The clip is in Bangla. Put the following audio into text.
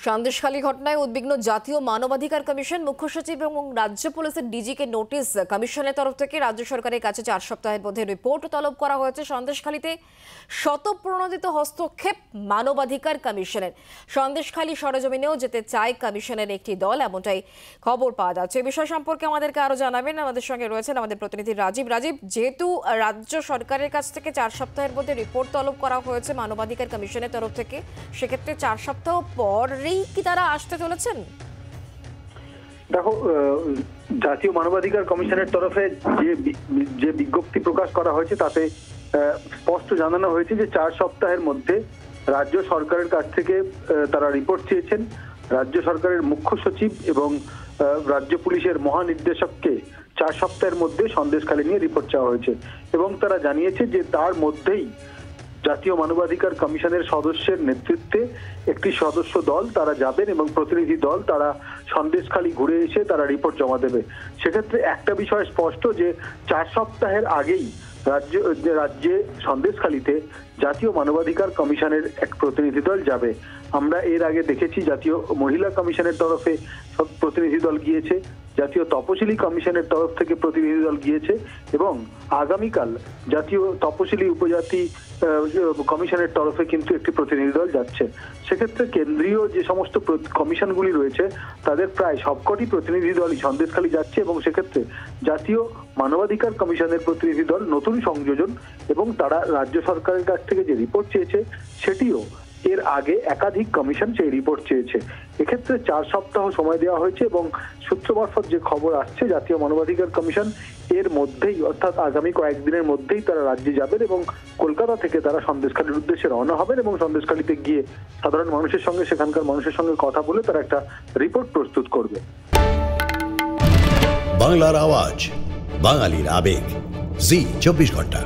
সন্দেশখালী ঘটনায় উদ্বিগ্ন জাতীয় মানবাধিকার কমিশন। মুখ্য সচিব এবং রাজ্য পুলিশের ডিজিকে নোটিশ। কমিশনের তরফ থেকে রাজ্য সরকারের কাছে 4 সপ্তাহের মধ্যে রিপোর্ট তলব করা হয়েছে। সন্দেশখালীতে শতপ্রণোদিত হস্তক্ষেপ মানবাধিকার কমিশনের। সন্দেশখালী সরেজমিনেও যেতে চায় কমিশনের একটি দল, এমনটাই খবর পাওয়া যাচ্ছে। এই বিষয় সম্পর্কে আমাদেরকে আরো জানাবেন, আমাদের সঙ্গে রয়েছেন আমাদের প্রতিনিধি রাজীব। যেহেতু রাজ্য সরকারের কাছ থেকে 4 সপ্তাহের মধ্যে রিপোর্ট তলব করা হয়েছে মানবাধিকার কমিশনের তরফ থেকে, সেক্ষেত্রে 4 সপ্তাহ পর কি তারা আসতে চলেছেন? দেখো, জাতীয় মানবাধিকার কমিশনের তরফে যে বিজ্ঞপ্তি প্রকাশ করা হয়েছে তাতে স্পষ্ট জানানো হয়েছে যে 4 সপ্তাহের মধ্যে রাজ্য সরকারের কাছ থেকে তারা রিপোর্ট চেয়েছেন। রাজ্য সরকারের মুখ্য সচিব এবং রাজ্য পুলিশের মহানির্দেশককে 4 সপ্তাহের মধ্যে সন্দেশখালী নিয়ে রিপোর্ট চাওয়া হয়েছে এবং তারা জানিয়েছে যে তার মধ্যেই জাতীয় মানবাধিকার কমিশনের সদস্যের নেতৃত্বে একটি সদস্য দল তারা যাবেন এবং প্রতিনিধি দল তারা সন্দেশখালী ঘুরে এসে তারা রিপোর্ট জমা দেবে। সেক্ষেত্রে একটা বিষয় স্পষ্ট যে 4 সপ্তাহের আগেই রাজ্যে সন্দেশখালীতে জাতীয় মানবাধিকার কমিশনের এক প্রতিনিধি দল যাবে। আমরা এর আগে দেখেছি জাতীয় মহিলা কমিশনের তরফে প্রতিনিধি দল গিয়েছে, জাতীয় তপশিলি কমিশনের তরফ থেকে প্রতিনিধি দল গিয়েছে এবং আগামীকাল জাতীয় তপশিলি উপজাতি কমিশনের তরফে কিন্তু একটি প্রতিনিধি দল যাচ্ছে। সেক্ষেত্রে কেন্দ্রীয় যে সমস্ত কমিশনগুলি রয়েছে তাদের প্রায় সবকটি প্রতিনিধি দলই সন্দেশখালী যাচ্ছে এবং সেক্ষেত্রে জাতীয় মানবাধিকার কমিশনের প্রতিনিধি দল নতুন সংযোজন এবং তারা রাজ্য সরকারের কাছ থেকে যে রিপোর্ট চেয়েছে সেটিও এর আগে একাধিক কমিশন সেই রিপোর্ট চেয়েছে। এক্ষেত্রে 4 সপ্তাহ সময় দেওয়া হয়েছে এবং সূত্র মারফত যে খবর আসছে জাতীয় মানবাধিকার কমিশন এর মধ্যেই অর্থাৎ আগামী কয়েকদিনের মধ্যেই তারা রাজ্যে যাবেন এবং কলকাতা থেকে তারা সন্দেশখালীর উদ্দেশ্যে রওনা হবেন এবং সন্দেশখালীতে গিয়ে সাধারণ মানুষের সঙ্গে সেখানকার মানুষের সঙ্গে কথা বলে তারা একটা রিপোর্ট প্রস্তুত করবে। বাংলার আওয়াজ, বাঙালির আবেগ, জি 24 ঘন্টা।